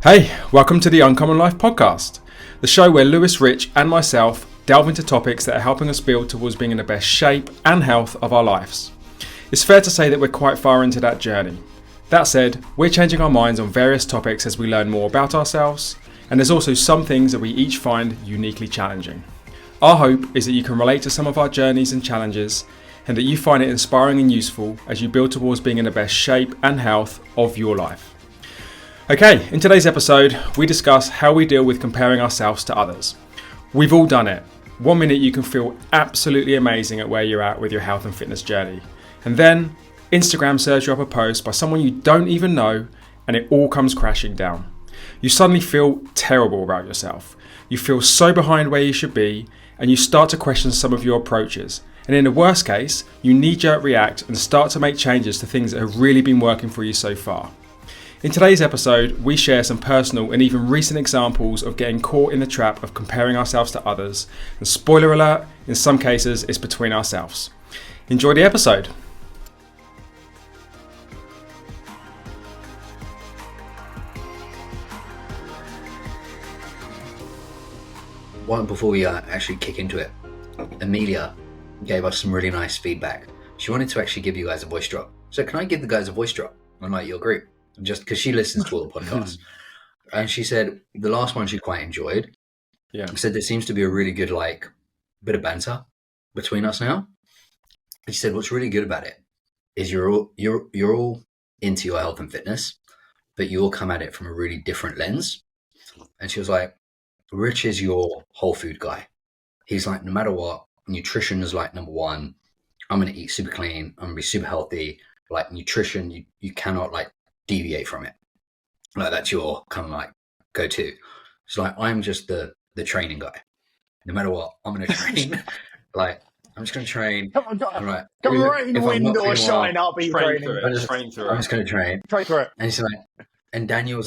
Hey, welcome to the Uncommon Life podcast, the show where Lewis, Rich, and myself delve into topics that are helping us build towards being in the best shape and health of our lives. It's fair to say that we're quite far into that journey. That said, we're changing our minds on various topics as we learn more about ourselves, and there's also some things that we each find uniquely challenging. Our hope is that you can relate to some of our journeys and challenges, and that you find it inspiring and useful as you build towards being in the best shape and health of your life. Okay, in today's episode, we discuss how we deal with comparing ourselves to others. We've all done it. 1 minute you can feel absolutely amazing at where you're at with your health and fitness journey. And then Instagram serves you up a post by someone you don't even know and it all comes crashing down. You suddenly feel terrible about yourself. You feel so behind where you should be and you start to question some of your approaches. And in the worst case, you knee-jerk react and start to make changes to things that have really been working for you so far. In today's episode, we share some personal and even recent examples of getting caught in the trap of comparing ourselves to others. And spoiler alert, in some cases, it's between ourselves. Enjoy the episode. One before we actually kick into it, Amelia gave us some really nice feedback. She wanted to actually give you guys a voice drop. So can I give the guys a voice drop on like your group? Just because she listens to all the podcasts. And she said the last one she quite enjoyed. Yeah. She said there seems to be a really good like bit of banter between us now. And she said what's really good about it is you're all into your health and fitness, but you all come at it from a really different lens. And she was like, Rich is your whole food guy. He's like, no matter what, nutrition is like number one. I'm going to eat super clean. I'm going to be super healthy. Like nutrition, you cannot like deviate from it. Like that's your kind of like go-to. It's like, I'm just the training guy. No matter what, I'm going to train. Like, I'm just going to train. I'm like, rain, wind, or shine, I'll be train training. through it. I'm just going to train. Train through it. And he's like, and Daniel's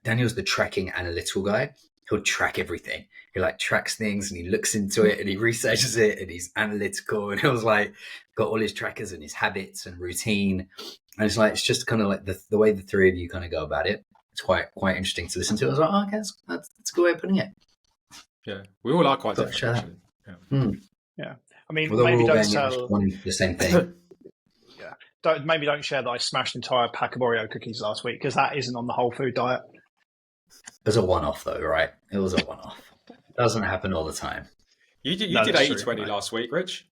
Daniel's the tracking analytical guy. He'll track everything. He like tracks things and he looks into it and he researches it and he's analytical and he was like got all his trackers and his habits and routine. And it's like, it's just kind of like the way the three of you kind of go about it. It's quite interesting to listen to. I was like, oh, okay, that's a good way of putting it. Yeah, we all are quite different, actually. Yeah. Yeah. I mean, Although maybe we're all don't tell the same thing. Yeah. Maybe don't share that I smashed an entire pack of Oreo cookies last week because that isn't on the whole food diet. It was a one-off though, right? It was a one-off. Doesn't happen all the time. You did 80-20 true, last week, Rich.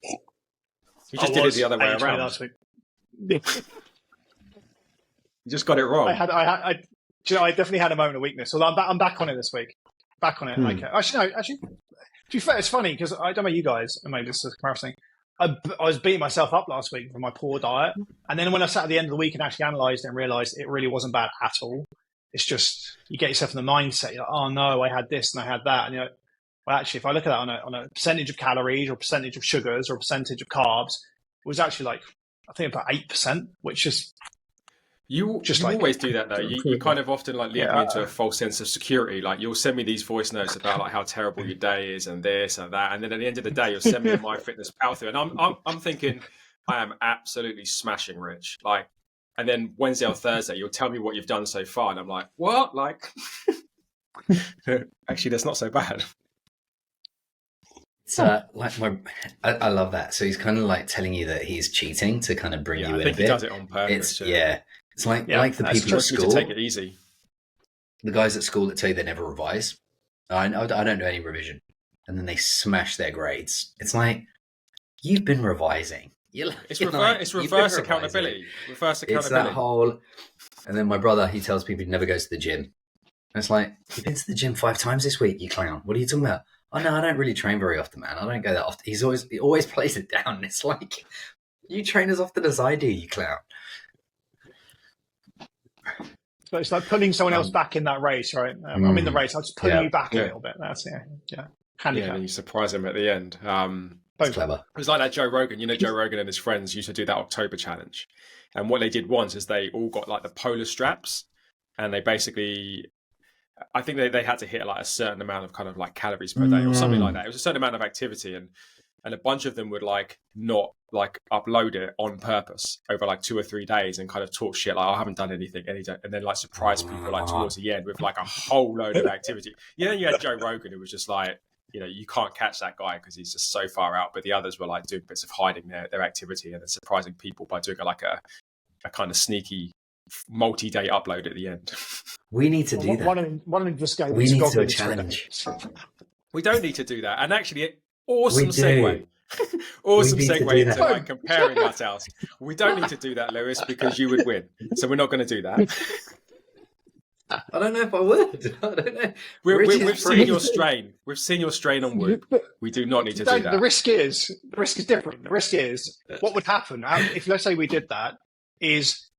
You just did it the other way around. Last week. You just got it wrong. I definitely had a moment of weakness. Although I'm back on it this week. Back on it. Okay. Actually, to be fair, it's funny because I don't know you guys, and maybe this is a comparison thing. I was beating myself up last week for my poor diet. And then when I sat at the end of the week and actually analysed it and realised it really wasn't bad at all. It's just, you get yourself in the mindset. You're like, oh no, I had this and I had that. And you're like, well, actually, if I look at that on a percentage of calories or percentage of sugars or percentage of carbs, it was actually like, I think about 8%, which is You always do that though. You kind of often like lead me into a false sense of security. Like you'll send me these voice notes about like how terrible your day is and this and that, and then at the end of the day, you'll send me a My Fitness Pal through, and I'm thinking I am absolutely smashing, Rich. Like, and then Wednesday or Thursday, you'll tell me what you've done so far, and I'm like, what? Like, actually, that's not so bad. It's like I love that. So he's kind of like telling you that he's cheating to kind of bring you in a bit. He does it on purpose. It's like the people at school. To take it easy. The guys at school that tell you they never revise. I don't do any revision, and then they smash their grades. It's like you've been revising. It's reverse accountability. Reverse accountability. It's that whole. And then my brother, he tells people he never goes to the gym. And it's like, you've been to the gym 5 times this week, you clown. What are you talking about? Oh no, I don't really train very often, man. I don't go that often. He always plays it down. It's like, you train as often as I do, you clown. So it's like pulling someone else back in that race, right? I'm in the race. I'm just pulling you back a little bit. That's handicap. Yeah, and you surprise him at the end. It's clever. It was like that Joe Rogan. You know, Joe Rogan and his friends used to do that October challenge. And what they did once is they all got like the polar straps, and they basically, I think they had to hit like a certain amount of kind of like calories per day or something like that. It was a certain amount of activity, and and a bunch of them would like not like upload it on purpose over like 2 or 3 days and kind of talk shit like, I haven't done anything, and then like surprise people like towards the end with like a whole load of activity. You had Joe Rogan, who was just like, you can't catch that guy because he's just so far out. But the others were like doing bits of hiding their activity and then surprising people by doing like a kind of sneaky multi-day upload at the end. We need to do that. One of them just gave we need to challenge. We don't need to do that. And actually, awesome segue. Awesome segue into like comparing ourselves. We don't need to do that, Lewis, because you would win. So we're not going to do that. I don't know if I would. I don't know. We've seen your strain. We've seen your strain on Whoop. We do not need to do that. The risk is different. The risk is what would happen if, let's say, we did that, is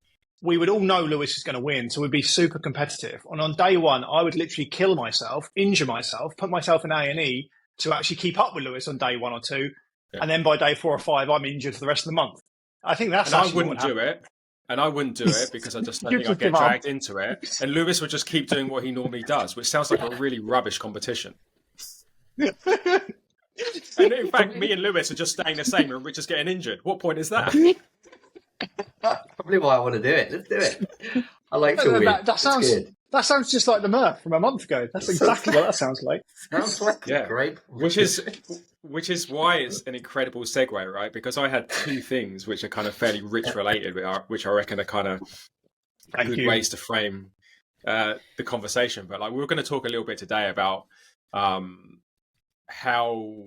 we would all know Lewis is going to win, so we'd be super competitive. And on day one, I would literally kill myself, injure myself, put myself in A&E to actually keep up with Lewis on day 1 or 2. Yeah. And then by day 4 or 5, I'm injured for the rest of the month. I think that's. And I wouldn't do it. And I wouldn't do it because I just don't think I'd get dragged into it. And Lewis would just keep doing what he normally does, which sounds like a really rubbish competition. And in fact, me and Lewis are just staying the same and we're just getting injured. What point is that? Probably why I want to do it. Let's do it. I like to win. That sounds just like the Murph from a month ago. That's exactly what that sounds like. Sounds like great. Which is why it's an incredible segue, right? Because I had 2 things which are kind of fairly rich related, which I reckon are kind of good ways to frame the conversation. But like we were going to talk a little bit today about how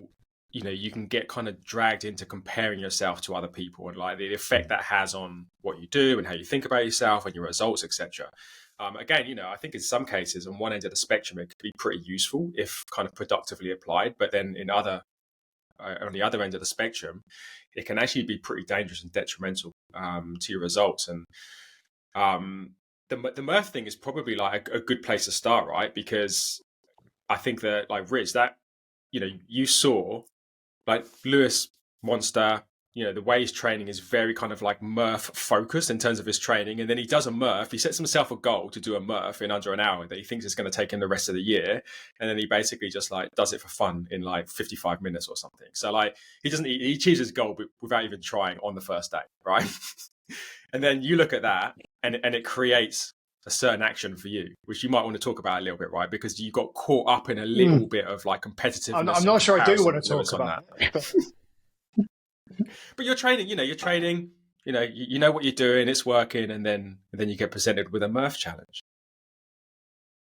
you can get kind of dragged into comparing yourself to other people and like the effect that has on what you do and how you think about yourself and your results, etc. Again, I think in some cases on one end of the spectrum, it could be pretty useful if kind of productively applied. But then on the other end of the spectrum, it can actually be pretty dangerous and detrimental to your results. And the Murph thing is probably like a good place to start, right? Because I think that like Rich, that, you saw like Lewis Monster, the way he's training is very kind of like Murph focused in terms of his training. And then he does a Murph. He sets himself a goal to do a Murph in under an hour that he thinks is going to take him the rest of the year. And then he basically just like does it for fun in like 55 minutes or something. So like he achieves his goal without even trying on the first day. Right. And then you look at that and it creates a certain action for you, which you might want to talk about a little bit, right? Because you got caught up in a little bit of like competitiveness. I'm not sure I do want to talk about that. But you're training, you know what you're doing, it's working, and then you get presented with a Murph challenge.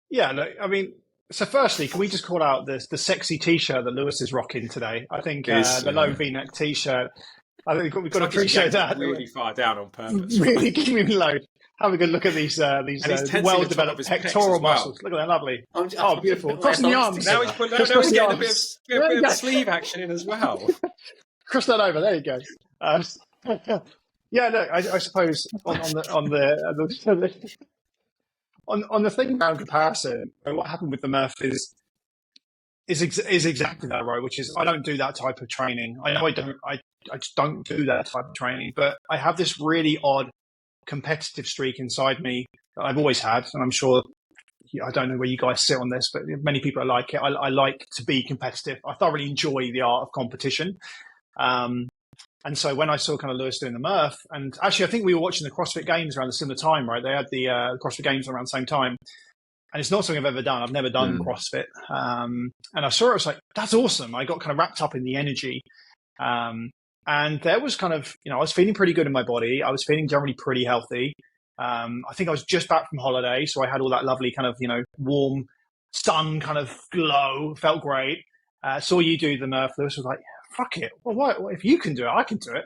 Yeah, look, I mean, so firstly, can we just call out the sexy T-shirt that Lewis is rocking today? I think the low V-neck T-shirt. I think we've got to appreciate that. Really far down on purpose. Really keeping low. Have a good look at these well-developed pectoral muscles. Look at that, lovely. Oh, beautiful. Crossing the arms. Now he's getting a bit of sleeve action in as well. Cross that over. There you go. Yeah, look. I suppose on the thing around comparison, what happened with the Murph is exactly that, right? Which is I don't do that type of training. I know I don't. I just don't do that type of training. But I have this really odd competitive streak inside me that I've always had, and I'm sure. I don't know where you guys sit on this, but many people are like it. I like to be competitive. I thoroughly enjoy the art of competition. And so when I saw kind of Lewis doing the Murph, and actually I think we were watching the CrossFit Games around a similar time, right? They had the CrossFit Games around the same time. And it's not something I've ever done. I've never done CrossFit. And I saw it, I was like, that's awesome. I got kind of wrapped up in the energy. And there was kind of, I was feeling pretty good in my body. I was feeling generally pretty healthy. I think I was just back from holiday. So I had all that lovely kind of, warm sun kind of glow. Felt great. Saw you do the Murph. Lewis was like, fuck it. Well, why, if you can do it, I can do it.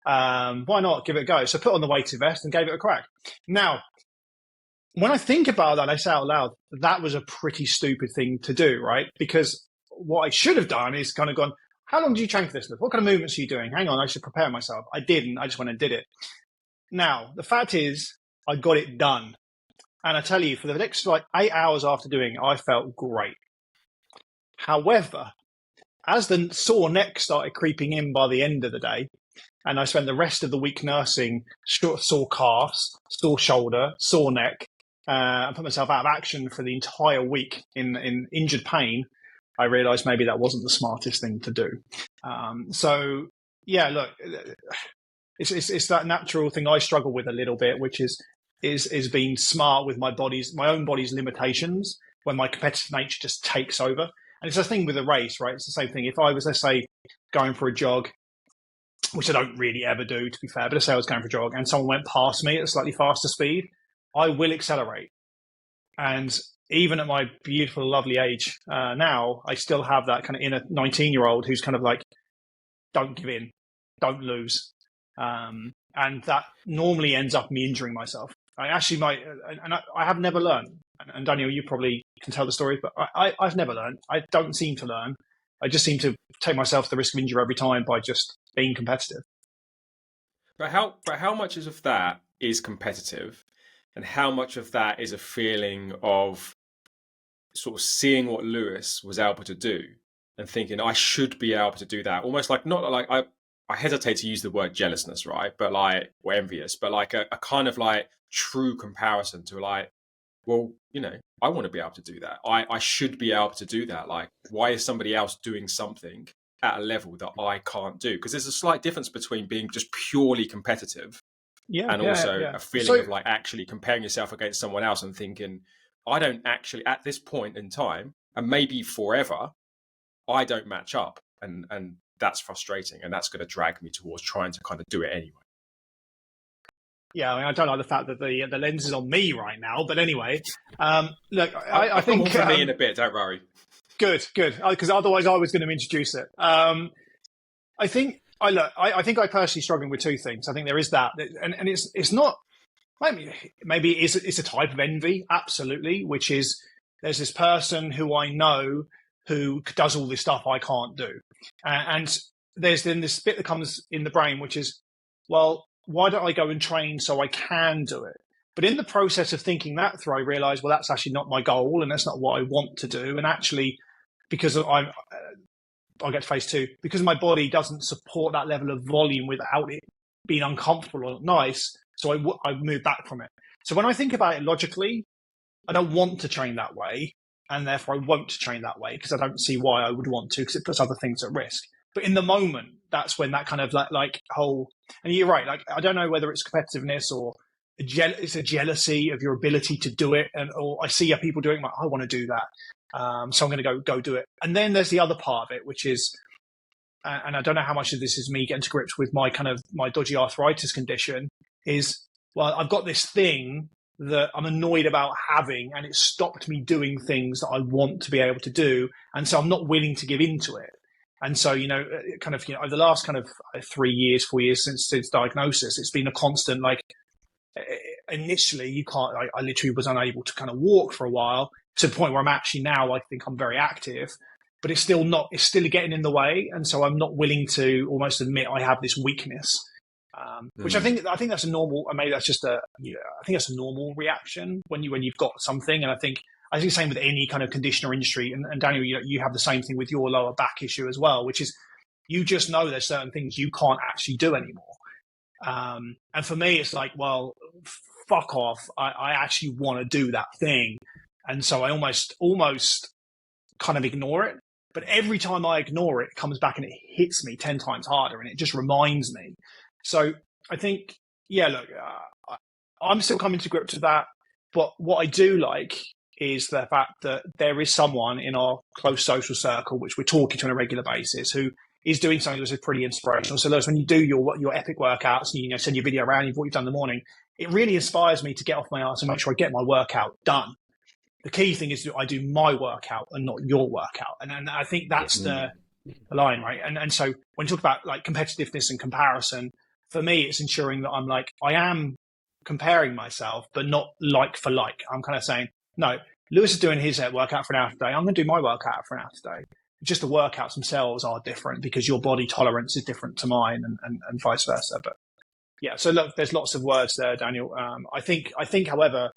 Why not give it a go? So put on the weighted vest and gave it a crack. Now, when I think about that, I say out loud, that was a pretty stupid thing to do, right? Because what I should have done is kind of gone, how long do you train for this? What kind of movements are you doing? Hang on, I should prepare myself. I didn't. I just went and did it. Now, the fact is, I got it done. And I tell you, for the next 8 hours after doing it, I felt great. However, as the sore neck started creeping in by the end of the day, and I spent the rest of the week nursing sore calves, sore shoulder, sore neck, and put myself out of action for the entire week in injured pain, I realised maybe that wasn't the smartest thing to do. So yeah, look, it's that natural thing I struggle with a little bit, which is being smart with my own body's limitations when my competitive nature just takes over. And it's the thing with a race, right? It's the same thing. If I was, let's say, going for a jog, which I don't really ever do, to be fair, but let's say I was going for a jog and someone went past me at a slightly faster speed, I will accelerate. And even at my beautiful, lovely age now, I still have that kind of inner 19-year-old who's kind of like, don't give in, don't lose. And that normally ends up me injuring myself. I actually might, and I have never learned. And Daniel, you probably can tell the story, but I've never learned. I don't seem to learn. I just seem to take myself to the risk of injury every time by just being competitive. But how much of that is competitive, and how much of that is a feeling of sort of seeing what Lewis was able to do and thinking I should be able to do that? Almost like, not like I hesitate to use the word jealousness, right? But like, or envious, but like a kind of like true comparison to like, well, you know, I want to be able to do that. I should be able to do that. Like, why is somebody else doing something at a level that I can't do? Because there's a slight difference between being just purely competitive and also a feeling of like actually comparing yourself against someone else and thinking, I don't actually, at this point in time, and maybe forever, I don't match up. And that's frustrating. And that's going to drag me towards trying to kind of do it anyway. Yeah, I mean, I don't like the fact that the lens is on me right now. But anyway, look, I think... I'll come on for me in a bit, don't worry. Good. Because otherwise I was going to introduce it. I think I personally struggle with two things. I think there is that, and it's not, maybe it's a type of envy, absolutely, which is there's this person who I know who does all this stuff I can't do. And there's then this bit that comes in the brain, which is, well, why don't I go and train so I can do it? But in the process of thinking that through, I realized, well, that's actually not my goal and that's not what I want to do. And actually, because I'll get to phase two, because my body doesn't support that level of volume without it being uncomfortable or nice, so I move back from it. So when I think about it logically, I don't want to train that way, and therefore I won't train that way because I don't see why I would want to, because it puts other things at risk. But in the moment, that's when that kind of like whole, and you're right, like I don't know whether it's competitiveness or it's a jealousy of your ability to do it, or I see people doing it, like, I want to do that. So I'm going to go do it. And then there's the other part of it, which is, and I don't know how much of this is me getting to grips with my dodgy arthritis condition, is, well, I've got this thing that I'm annoyed about having, and it stopped me doing things that I want to be able to do. And so I'm not willing to give into it. And so, over the last 4 years since diagnosis, it's been a constant, like, initially you can't, I literally was unable to kind of walk for a while, to the point where I'm actually now, I think I'm very active, but it's still getting in the way. And so I'm not willing to almost admit I have this weakness, which I think that's a normal, maybe that's just I think that's a normal reaction when you've got something. And I think the same with any kind of condition or industry. And Daniel, you have the same thing with your lower back issue as well, which is you just know there's certain things you can't actually do anymore. And for me, it's like, well, fuck off. I actually want to do that thing. And so I almost kind of ignore it. But every time I ignore it, it comes back and it hits me 10 times harder, and it just reminds me. So I think, look, I'm still coming to grips with that. But what I do like is the fact that there is someone in our close social circle, which we're talking to on a regular basis, who is doing something that's pretty inspirational. So Lewis, when you do your epic workouts and send your video around what you've done in the morning, it really inspires me to get off my ass and make sure I get my workout done. The key thing is that I do my workout and not your workout. And I think that's the line, right? And so when you talk about like competitiveness and comparison, for me, it's ensuring that I'm like, I am comparing myself, but not like for like. I'm kind of saying, no, Lewis is doing his workout for an hour today. I'm going to do my workout for an hour today. Just the workouts themselves are different because your body tolerance is different to mine, and vice versa. But yeah, so look, there's lots of words there, Daniel. I think, however,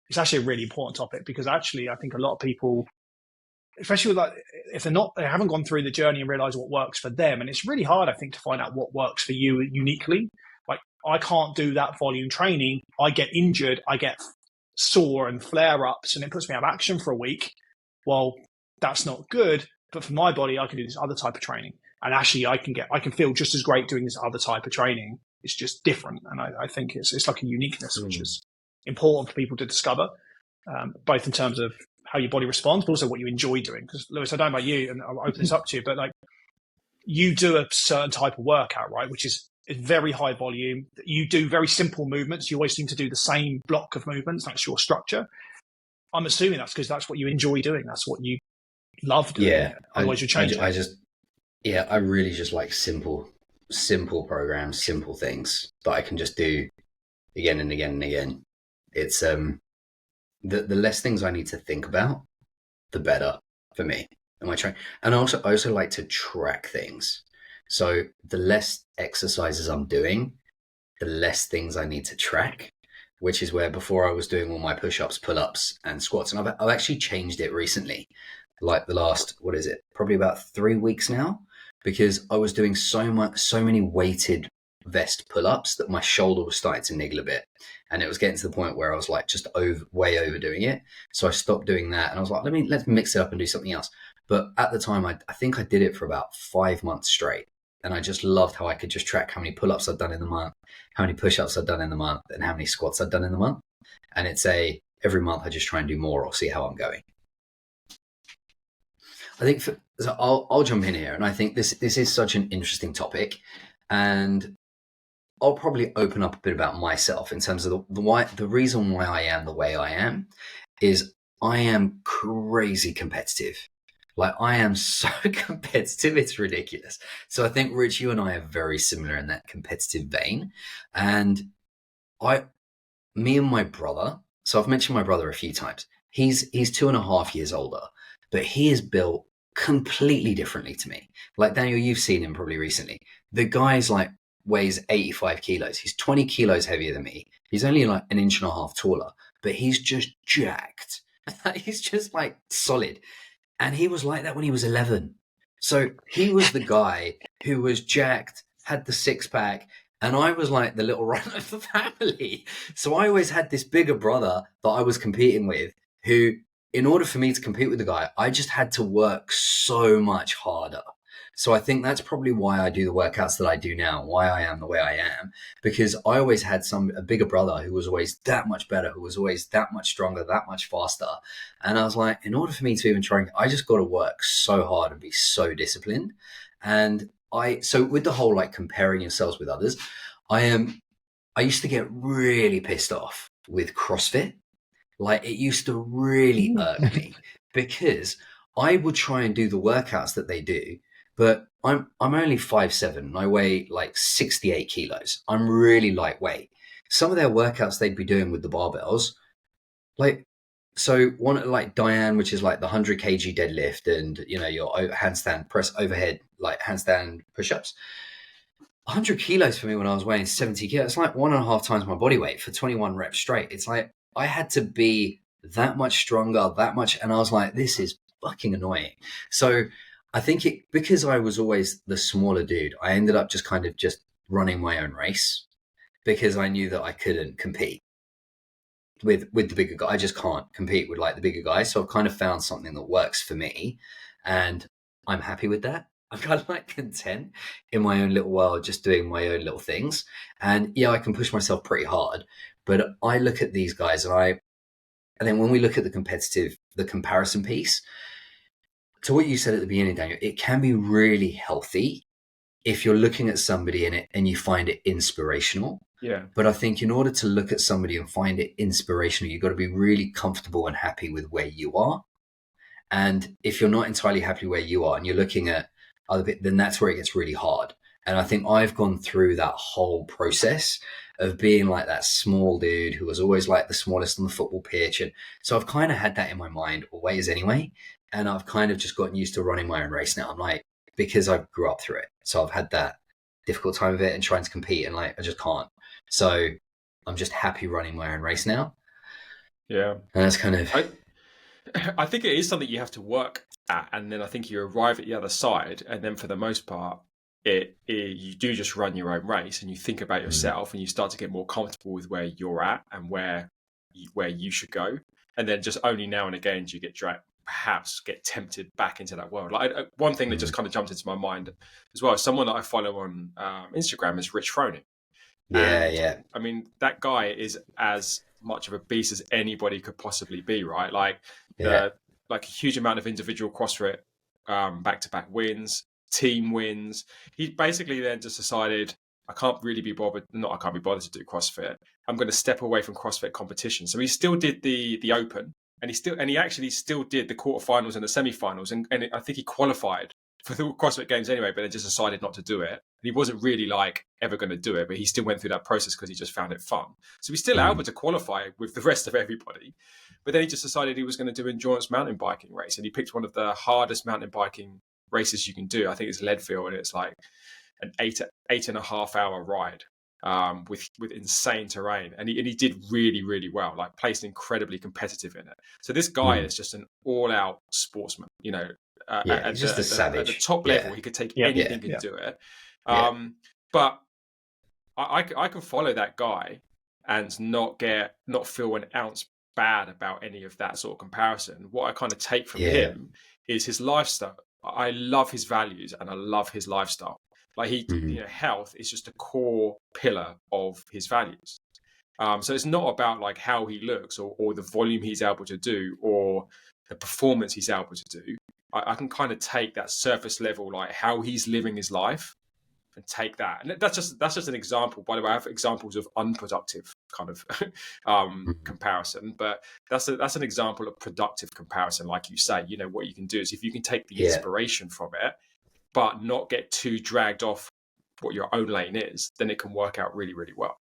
it's actually a really important topic, because actually I think a lot of people, especially with like, if they haven't gone through the journey and realize what works for them, and it's really hard, I think, to find out what works for you uniquely. Like, I can't do that volume training. I get injured. I get sore and flare ups, and it puts me out of action for a week. Well, that's not good. But for my body, I can do this other type of training. And actually, I can feel just as great doing this other type of training. It's just different, and I think it's like a uniqueness, which is important for people to discover, both in terms of how your body responds, but also what you enjoy doing. Because Lewis, I don't know about you, and I'll open this up to you, but like you do a certain type of workout, right? Which is very high volume. You do very simple movements. You always seem to do the same block of movements. That's your structure. I'm assuming that's because that's what you enjoy doing. That's what you love doing. Yeah. Otherwise, you change it. I really just like simple programs, simple things that I can just do again and again and again. It's the less things I need to think about, the better for me. And I also like to track things. So the less exercises I'm doing, the less things I need to track, which is where before I was doing all my push-ups, pull-ups and squats. And I've actually changed it recently, like the last, probably about 3 weeks now, because I was doing so many weighted vest pull-ups that my shoulder was starting to niggle a bit. And it was getting to the point where I was like just way overdoing it. So I stopped doing that. And I was like, let's mix it up and do something else. But at the time, I think I did it for about 5 months straight. And I just loved how I could just track how many pull-ups I'd done in the month, how many push-ups I'd done in the month, and how many squats I'd done in the month. And every month I just try and do more or see how I'm going. I think so I'll jump in here. And I think this is such an interesting topic. And I'll probably open up a bit about myself in terms of the reason why I am the way I am is I am crazy competitive. Like I am so competitive, it's ridiculous. So I think Rich, you and I are very similar in that competitive vein. And me and my brother, so I've mentioned my brother a few times. He's 2.5 years older, but he is built completely differently to me. Like Daniel, you've seen him probably recently. The guy's like weighs 85 kilos. He's 20 kilos heavier than me. He's only like 1.5 inches taller, but he's just jacked. He's just like solid. And he was like that when he was 11. So he was the guy who was jacked, had the six pack, and I was like the little run of the family. So I always had this bigger brother that I was competing with who, in order for me to compete with the guy, I just had to work so much harder. So I think that's probably why I do the workouts that I do now, why I am the way I am, because I always had a bigger brother who was always that much better, who was always that much stronger, that much faster. And I was like, in order for me to even try, I just got to work so hard and be so disciplined. And so with the whole like comparing yourselves with others, I used to get really pissed off with CrossFit. Like it used to really irk me because I would try and do the workouts that they do. But I'm only 5'7", and I weigh like 68 kilos. I'm really lightweight. Some of their workouts they'd be doing with the barbells, like so one like Diane, which is like the 100 kg deadlift, and your handstand press overhead, like handstand push-ups. 100 kilos for me when I was weighing 70 kilos, it's like 1.5 times my body weight for 21 reps straight. It's like I had to be that much stronger, and I was like, this is fucking annoying. So I think because I was always the smaller dude, I ended up just kind of just running my own race because I knew that I couldn't compete with the bigger guy. I just can't compete with like the bigger guys. So I've kind of found something that works for me and I'm happy with that. I'm kind of like content in my own little world, just doing my own little things. And yeah, I can push myself pretty hard, but I look at these guys and then when we look at the comparison piece, to what you said at the beginning, Daniel, it can be really healthy if you're looking at somebody in it and you find it inspirational. Yeah. But I think in order to look at somebody and find it inspirational, you've got to be really comfortable and happy with where you are. And if you're not entirely happy where you are and you're looking at other bit, then that's where it gets really hard. And I think I've gone through that whole process of being like that small dude who was always like the smallest on the football pitch. And so I've kind of had that in my mind always anyway. And I've kind of just gotten used to running my own race now. I'm like, because I grew up through it. So I've had that difficult time of it and trying to compete and like, I just can't. So I'm just happy running my own race now. Yeah. And that's kind of... I think it is something you have to work at. And then I think you arrive at the other side. And then for the most part, you do just run your own race and you think about yourself and you start to get more comfortable with where you're at and where you should go. And then just only now and again do you get perhaps get tempted back into that world. Like one thing that just kind of jumped into my mind as well, someone that I follow on Instagram is Rich Froning. Yeah. I mean, that guy is as much of a beast as anybody could possibly be, right? Like, like a huge amount of individual CrossFit back-to-back wins, team wins. He basically then just decided, I can't be bothered to do CrossFit. I'm going to step away from CrossFit competition. So he still did the Open, and he actually still did the quarterfinals and the semifinals, and I think he qualified for the CrossFit Games anyway, but then just decided not to do it. And he wasn't really like ever going to do it, but he still went through that process because he just found it fun. So he's still able to qualify with the rest of everybody. But then he just decided he was going to do endurance mountain biking race, and he picked one of the hardest mountain biking races you can do. I think it's Leadville, and it's like an 8.5 hour ride with insane terrain, and he did really, really well, like placed incredibly competitive in it. So this guy is just an all-out sportsman, you know. He's just a savage. At the top level, he could take anything and do it. But I can follow that guy and not feel an ounce bad about any of that sort of comparison. What I kind of take from him is his lifestyle. I love his values and I love his lifestyle. Like you know, health is just a core pillar of his values. So it's not about like how he looks or the volume he's able to do or the performance he's able to do. I can kind of take that surface level, like how he's living his life, and take that. And that's just an example. By the way, I have examples of unproductive kind of comparison, but that's an example of productive comparison. Like you say, you know, what you can do is if you can take the inspiration from it, but not get too dragged off what your own lane is, then it can work out really, really well.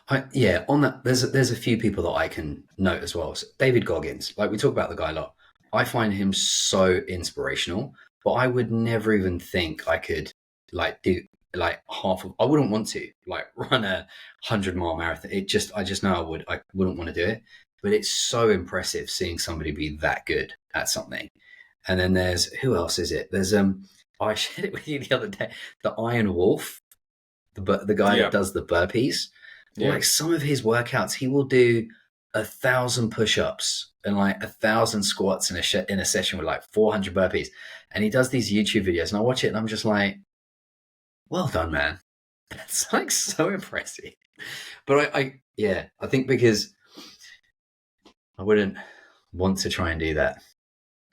On that, there's a few people that I can note as well. So David Goggins, like we talk about the guy a lot. I find him so inspirational, but I would never even think I could like do like I wouldn't want to like run a 100-mile marathon. I just know I wouldn't want to do it, but it's so impressive seeing somebody be that good at something. And then there's, who else is it? There's, I shared it with you the other day, the Iron Wolf, the guy that does the burpees. Yeah. Like some of his workouts, he will do 1,000 push-ups and like 1,000 squats in a session with like 400 burpees. And he does these YouTube videos and I watch it and I'm just like, well done, man. That's like so impressive. But I think because I wouldn't want to try and do that.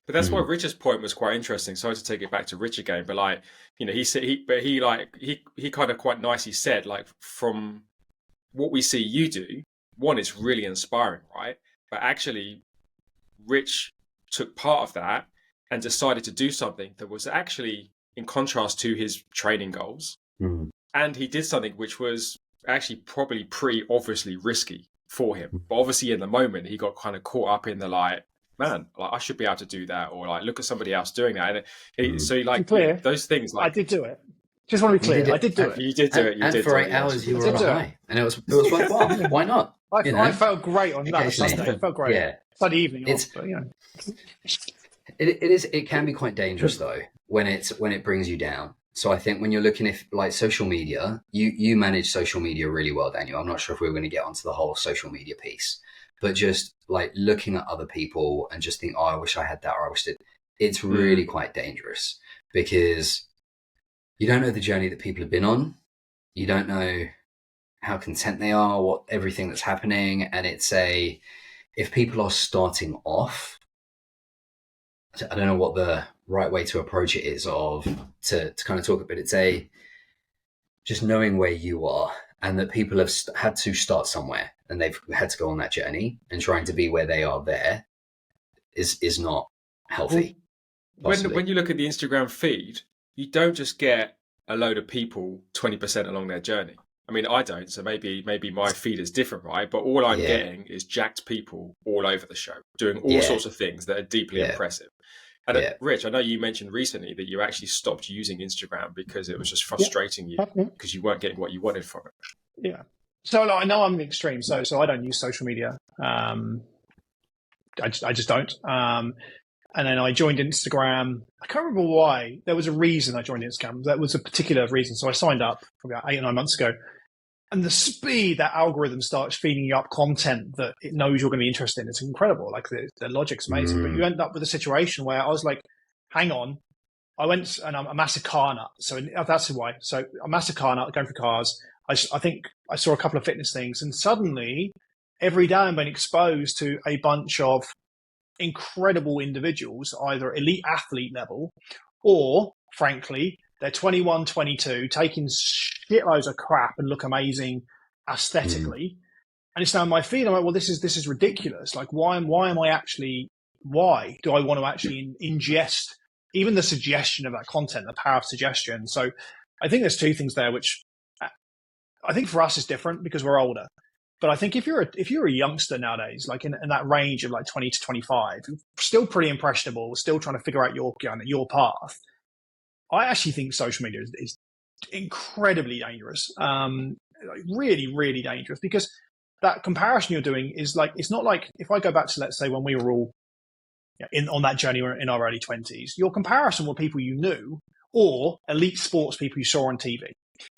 But that's why Rich's point was quite interesting. Sorry to take it back to Rich again, but like, you know, he said he kind of quite nicely said, like, from what we see you do, one, it's really inspiring, right? But actually, Rich took part of that and decided to do something that was actually in contrast to his training goals. And he did something which was actually probably obviously risky for him. But obviously in the moment, he got kind of caught up in the like, man, like I should be able to do that, or like look at somebody else doing that. And so he like those things. Like I did do it. Just want to be clear, I did do it. You did do it. You did for 8 hours you were on a high, and it was like, well, why not? I felt great on that Sunday. I felt great. Yeah, Sunday evening. But, you know. It can be quite dangerous though when it brings you down. So I think when you're looking at like social media, you manage social media really well, Daniel. I'm not sure if we're going to get onto the whole social media piece, but just like looking at other people and just think, oh, I wish I had that, or I wish that. It's really quite dangerous because you don't know the journey that people have been on. You don't know how content they are, what everything that's happening. And if people are starting off, I don't know what the right way to approach it is to kind of talk, but it's just knowing where you are and that people have had to start somewhere and they've had to go on that journey, and trying to be where they are there is not healthy. When you look at the Instagram feed, you don't just get a load of people 20% along their journey. I mean, I don't, so maybe my feed is different, right? But all I'm getting is jacked people all over the show, doing all sorts of things that are deeply impressive. And Rich, I know you mentioned recently that you actually stopped using Instagram because it was just frustrating you because you weren't getting what you wanted from it. Yeah. So I know I'm the extreme, so I don't use social media. I just don't. And then I joined Instagram. I can't remember why. There was a reason I joined Instagram. That was a particular reason. So I signed up about 8 or 9 months ago. and the speed that algorithm starts feeding you up content that it knows you're going to be interested in, it's incredible. Like the logic's amazing, but you end up with a situation where I was like, hang on, I went and I'm a massive car nut. So that's why. So I'm a massive car nut going for cars. I think I saw a couple of fitness things, and suddenly every day I'm being exposed to a bunch of incredible individuals, either elite athlete level or, frankly, they're 21, 22, taking shitloads of crap and look amazing aesthetically. And it's now my feed. I'm like, well, this is ridiculous. Like, why do I want to actually ingest even the suggestion of that content, the power of suggestion? So I think there's two things there, which I think for us is different because we're older. But I think if you're a youngster nowadays, like in that range of like 20 to 25, still pretty impressionable, still trying to figure out your path, I actually think social media is incredibly dangerous. Like really, really dangerous, because that comparison you're doing is like, it's not like if I go back to, let's say, when we were all on that journey in our early 20s, your comparison were people you knew or elite sports people you saw on TV.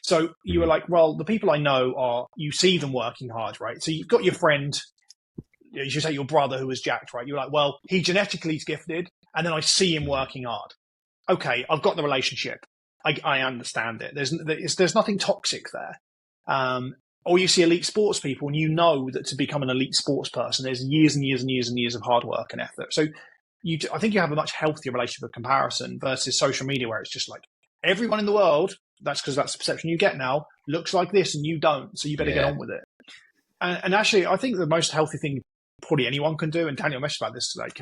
So you were like, well, the people I know you see them working hard, right? So you've got your friend, you should say your brother who was jacked, right? You're like, well, he genetically is gifted, and then I see him working hard. Okay, I've got the relationship. I understand it. There's nothing toxic there. Or you see elite sports people, and you know that to become an elite sports person, there's years and years and years and years of hard work and effort. So I think you have a much healthier relationship of comparison versus social media, where it's just like everyone in the world, that's because that's the perception you get now, looks like this and you don't, so you better get on with it. And actually, I think the most healthy thing probably anyone can do, and Daniel mentioned about this, like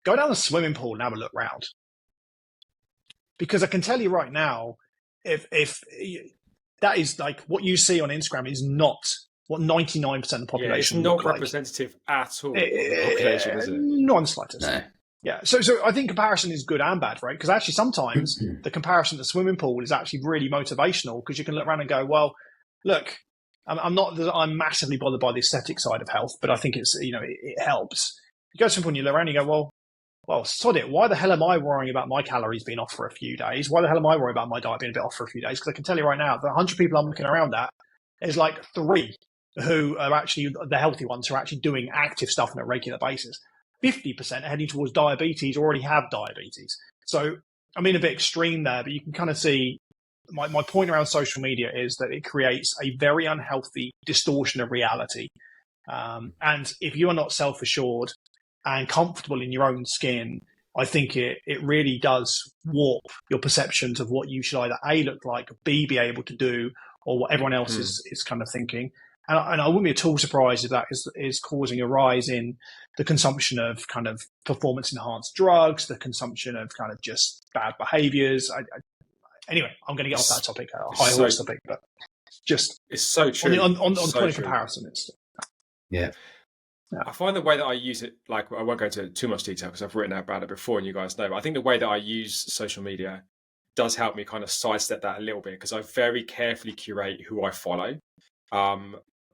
go down the swimming pool and have a look round. Because I can tell you right now, if that is like what you see on Instagram is not what 99% of the population it's not representative at all of the population, is it? Not in the slightest. No. Yeah, so I think comparison is good and bad, right? Because actually sometimes the comparison to the swimming pool is actually really motivational, because you can look around and go, well, look, I'm massively bothered by the aesthetic side of health, but I think it's, it helps. You go to swimming pool and you look around and you go, well, sod it. Why the hell am I worrying about my calories being off for a few days? Why the hell am I worrying about my diet being a bit off for a few days? Because I can tell you right now, the 100 people I'm looking around at, there's like 3 who are actually the healthy ones, who are actually doing active stuff on a regular basis. 50% are heading towards diabetes, already have diabetes. So I'm being a bit extreme there, but you can kind of see my point around social media is that it creates a very unhealthy distortion of reality. And if you are not self-assured and comfortable in your own skin, I think it really does warp your perceptions of what you should either A, look like, B, be able to do, or what everyone else is kind of thinking. And I wouldn't be at all surprised if that is causing a rise in the consumption of kind of performance-enhanced drugs, the consumption of kind of just bad behaviors. Anyway, I'm going to get off that topic, a high horse topic, but it's so true. On the so point of true. comparison, Yeah. I find the way that I use it, like, I won't go into too much detail because I've written about it before and you guys know, but I think the way that I use social media does help me kind of sidestep that a little bit, because I very carefully curate who I follow.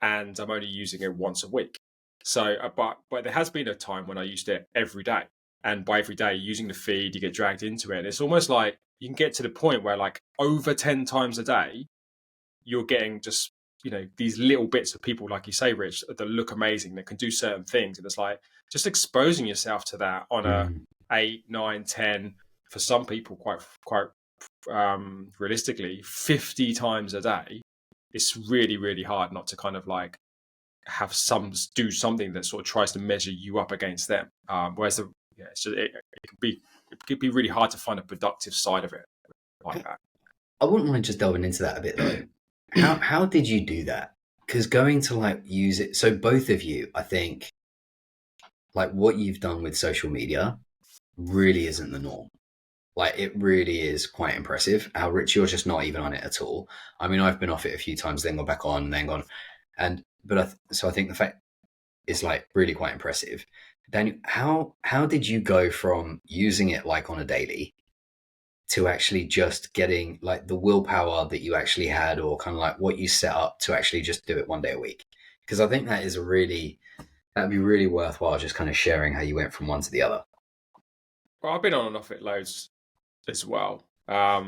And I'm only using it once a week. So, but there has been a time when I used it every day. And by every day, using the feed, you get dragged into it. And it's almost like you can get to the point where, like, over 10 times a day, you're getting just, these little bits of people, like you say, Rich, that look amazing, that can do certain things. And it's like just exposing yourself to that on a 8, 9, 10, for some people, quite realistically, 50 times a day. It's really, really hard not to kind of like do something that sort of tries to measure you up against them. Whereas it could be really hard to find a productive side of it like that. I wouldn't mind just delving into that a bit though. How did you do that? Because going to like use it, so both of you, I think, like what you've done with social media really isn't the norm. Like, it really is quite impressive how, Rich, you're just not even on it at all. I mean, I've been off it a few times, then gone back on, and then gone. So I think the fact is like really quite impressive. Daniel, how did you go from using it like on a daily to actually just getting like the willpower that you actually had, or kind of like what you set up to actually just do it one day a week? Because I think that'd be really worthwhile, just kind of sharing how you went from one to the other. Well, I've been on and off it loads as well. But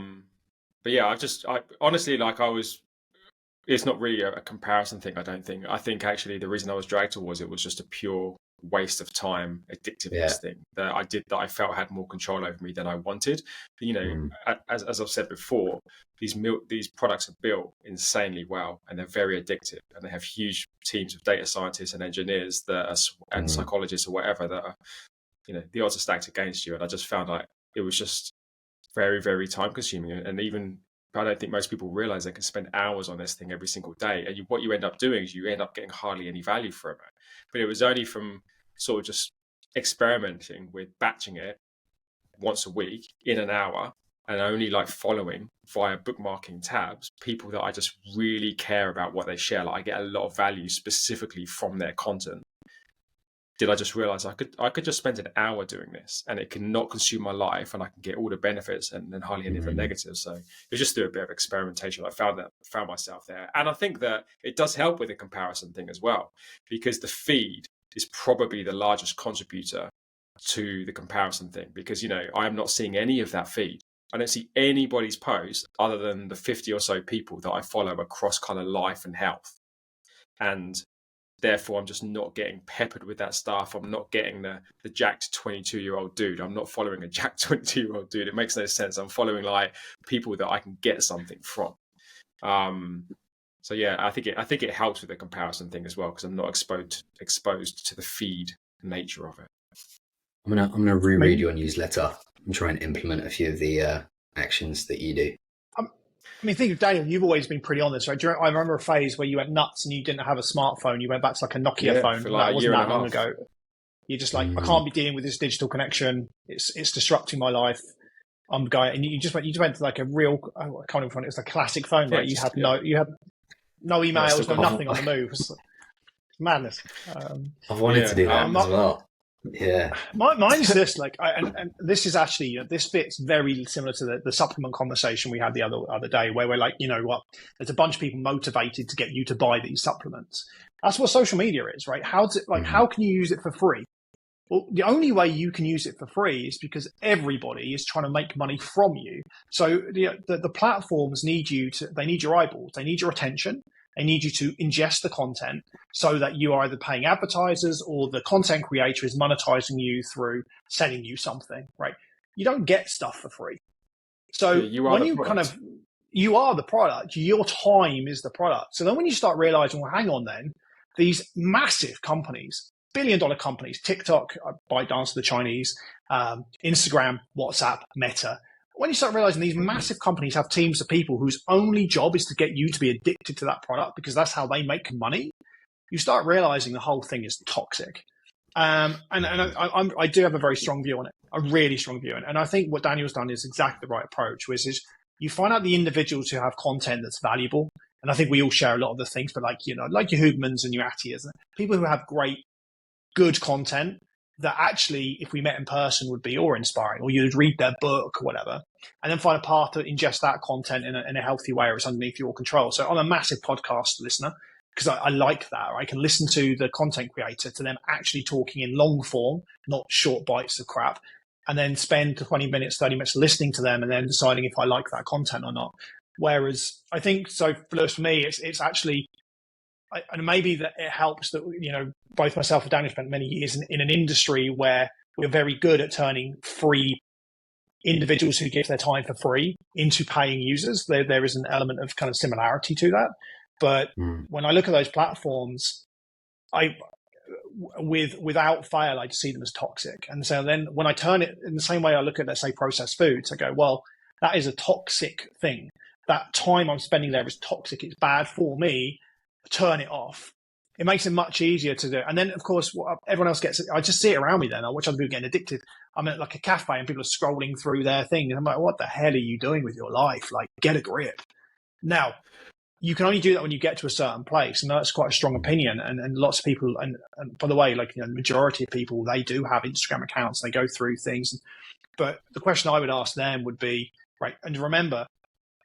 yeah, I honestly, like, I was it's not really a comparison thing, I don't think. I think actually the reason I was dragged towards it was just a pure waste of time, addictiveness thing that I did, that I felt had more control over me than I wanted. You know, as I've said before, these products are built insanely well, and they're very addictive, and they have huge teams of data scientists and engineers that are, and psychologists or whatever, that are, you know, the odds are stacked against you. And I just found like it was just very, very time consuming. And even I don't think most people realize they can spend hours on this thing every single day. And what you end up doing is you end up getting hardly any value from it. But it was only from sort of just experimenting with batching it once a week in an hour, and only like following via bookmarking tabs people that I just really care about what they share. Like I get a lot of value specifically from their content. Did I just realize I could just spend an hour doing this, and it can not consume my life, and I can get all the benefits and then hardly any of the negatives. So it was just through a bit of experimentation I found myself there. And I think that it does help with the comparison thing as well, because the feed is probably the largest contributor to the comparison thing, because, you know, I am not seeing any of that feed. I don't see anybody's post other than the 50 or so people that I follow across kind of life and health. And therefore, I'm just not getting peppered with that stuff. I'm not getting the jacked 22-year-old dude. I'm not following a jacked 22-year-old dude. It makes no sense. I'm following like people that I can get something from. So yeah, I think it helps with the comparison thing as well, because I'm not exposed to the feed nature of it. I'm gonna reread your newsletter and try and implement a few of the actions that you do. I mean, think of Daniel, you've always been pretty honest, right? I remember a phase where you went nuts and you didn't have a smartphone. You went back to like a Nokia phone. For like that a wasn't year that and a long half. ago. You're just like, I can't be dealing with this digital connection. It's disrupting my life. I'm going, and you just went to like a real, I can't even find it. It's a classic phone, right? You had no emails, no nothing on the move. It's madness. I've wanted to do that as well. Yeah, mine's this like, and this is actually, this fits very similar to the supplement conversation we had the other day, where we're like, you know what, there's a bunch of people motivated to get you to buy these supplements. That's what social media is, right? How can you use it for free? Well, the only way you can use it for free is because everybody is trying to make money from you. So the platforms need they need your eyeballs, they need your attention. They need you to ingest the content so that you are either paying advertisers or the content creator is monetizing you through selling you something, right? You don't get stuff for free. So you are the product, your time is the product. So then when you start realizing, well, hang on then, these massive companies, billion-dollar companies, TikTok, ByteDance, the Chinese, Instagram, WhatsApp, Meta, when you start realizing these massive companies have teams of people whose only job is to get you to be addicted to that product because that's how they make money, you start realizing the whole thing is toxic. I do have a very strong view on it, a really strong view on it. And I think what Daniel's done is exactly the right approach, which is you find out the individuals who have content that's valuable. And I think we all share a lot of the things, but like your Hugmans and your Attias, people who have great, good content that actually, if we met in person, would be awe-inspiring, or you'd read their book or whatever, and then find a path to ingest that content in a healthy way, or it's underneath your control. So I'm a massive podcast listener because I like that. I can listen to the content creator, to them actually talking in long form, not short bites of crap, and then spend 20 minutes, 30 minutes listening to them and then deciding if I like that content or not. Whereas I think, so for me, it's actually, and maybe that it helps that, you know, both myself and Daniel spent many years in an industry where we're very good at turning free individuals who give their time for free into paying users. There is an element of kind of similarity to that. But when I look at those platforms, without fail, I just see them as toxic. And so then when I turn it in the same way I look at, let's say, processed foods, I go, well, that is a toxic thing. That time I'm spending there is toxic. It's bad for me. Turn it off. It makes it much easier to do. And then, of course, what everyone else gets, I just see it around me then. I watch other people getting addicted. I'm at like a cafe and people are scrolling through their thing. And I'm like, what the hell are you doing with your life? Like, get a grip. Now, you can only do that when you get to a certain place. And that's quite a strong opinion. And lots of people, and by the way, like, you know, the majority of people, they do have Instagram accounts. They go through things. But the question I would ask them would be, right, and remember,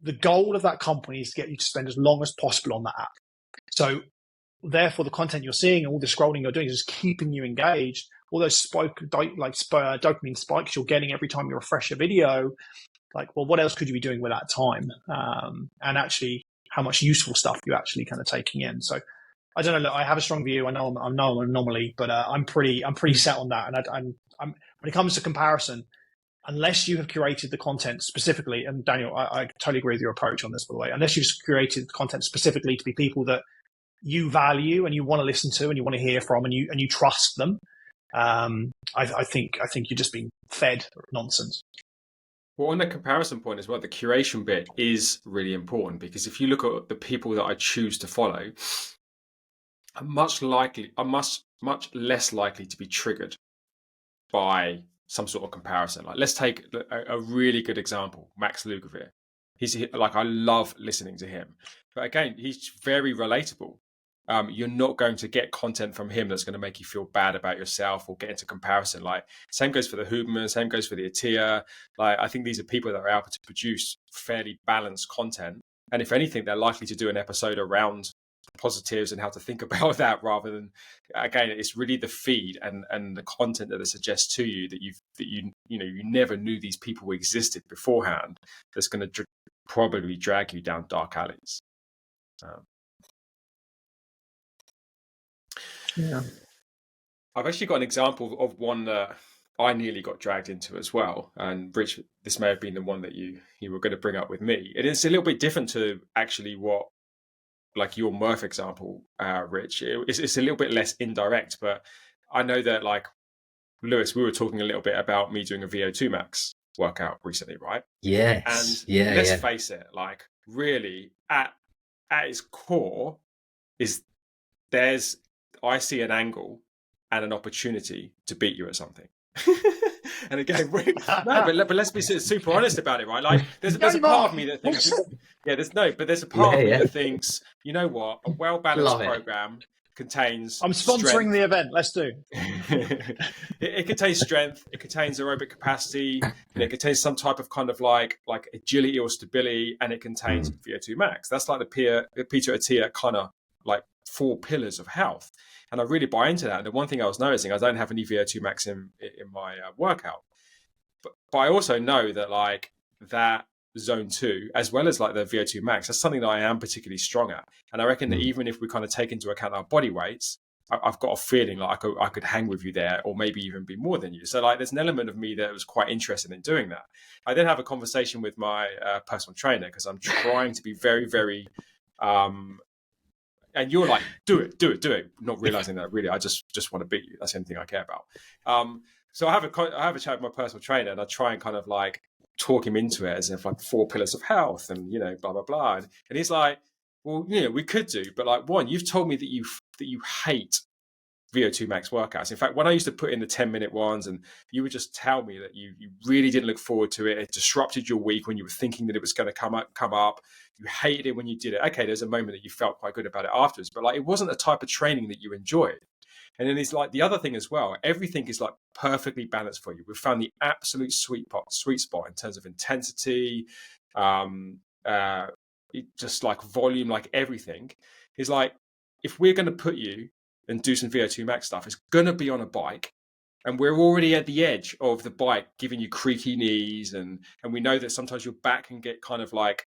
the goal of that company is to get you to spend as long as possible on that app. So therefore, the content you're seeing and all the scrolling you're doing is just keeping you engaged. All those dopamine spikes you're getting every time you refresh a video, like, well, what else could you be doing with that time? And actually how much useful stuff you're actually kind of taking in. So I don't know. Look, I have a strong view. I know I'm an anomaly, but I'm pretty set on that. And I'm when it comes to comparison, unless you have curated the content specifically, and Daniel, I totally agree with your approach on this, by the way. Unless you've curated content specifically to be people that you value and you want to listen to and you want to hear from and you trust them, I think you're just being fed nonsense. Well, on the comparison point as well, the curation bit is really important, because if you look at the people that I choose to follow, I'm much less likely to be triggered by some sort of comparison. Like, let's take a really good example, Max Lugavere. He's like, I love listening to him, but again, he's very relatable. You're not going to get content from him that's going to make you feel bad about yourself or get into comparison. Like, same goes for the Huberman, same goes for the Attia. Like, I think these are people that are able to produce fairly balanced content. And if anything, they're likely to do an episode around positives and how to think about that, rather than, again, it's really the feed and the content that they suggest to you that you never knew these people existed beforehand, that's going to probably drag you down dark alleys. Yeah, I've actually got an example of one that I nearly got dragged into as well. And Rich, this may have been the one that you were going to bring up with me. And it's a little bit different to actually what, like your Murph example, Rich. It's a little bit less indirect, but I know that, like, Lewis, we were talking a little bit about me doing a VO2 max workout recently, right? Yes. And let's face it, like, really at its core is I see an angle and an opportunity to beat you at something. And again, but let's be super honest about it, right? Like, there's a part of me that thinks, there's a part of me that thinks, you know what, a well-balanced program contains. I'm sponsoring strength. The event. Let's do. It contains strength. It contains aerobic capacity. And it contains some type of kind of like agility or stability, and it contains VO2 max. That's like the Peter Attia kind of like 4 pillars of health. And I really buy into that. And the one thing I was noticing, I don't have any VO2 max in my workout, but I also know that, like, that zone 2, as well as like the VO2 max, that's something that I am particularly strong at. And I reckon that even if we kind of take into account our body weights, I've got a feeling like I could hang with you there, or maybe even be more than you. So, like, there's an element of me that was quite interested in doing that. I then have a conversation with my personal trainer, because I'm trying to be very, very, and you're like, do it, not realizing that really I just want to beat you. That's the only thing I care about. So I have a chat with my personal trainer, and I try and kind of like talk him into it as if like 4 pillars of health and, you know, blah, blah, blah. And he's like, well, you know, we could do, but like, one, you've told me that you hate VO2 max workouts. In fact, when I used to put in the 10-minute ones, and you would just tell me that you really didn't look forward to it. It disrupted your week when you were thinking that it was going to come up. You hated it when you did it. Okay, there's a moment that you felt quite good about it afterwards, but like, it wasn't the type of training that you enjoyed. And then it's like the other thing as well, everything is like perfectly balanced for you. We've found the absolute sweet spot in terms of intensity, just like volume, like everything is like, if we're going to put you and do some VO2 max stuff, it's going to be on a bike. And we're already at the edge of the bike, giving you creaky knees. And we know that sometimes your back can get kind of like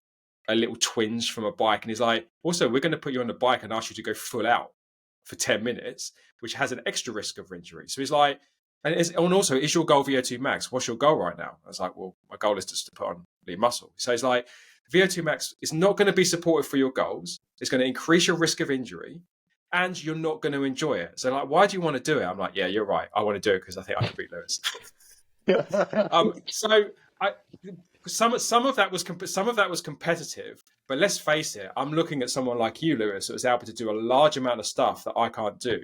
a little twinge from a bike. And he's like, also, we're going to put you on the bike and ask you to go full out for 10 minutes, which has an extra risk of injury. So he's like, and also, is your goal VO2 max? What's your goal right now? I was like, well, my goal is just to put on lean muscle. So he's like, VO2 max is not going to be supportive for your goals. It's going to increase your risk of injury, and you're not going to enjoy it. So like, why do you want to do it? I'm like, yeah, you're right. I want to do it because I think I can beat Lewis. So some of that was competitive, but let's face it, I'm looking at someone like you, Lewis, that was able to do a large amount of stuff that I can't do,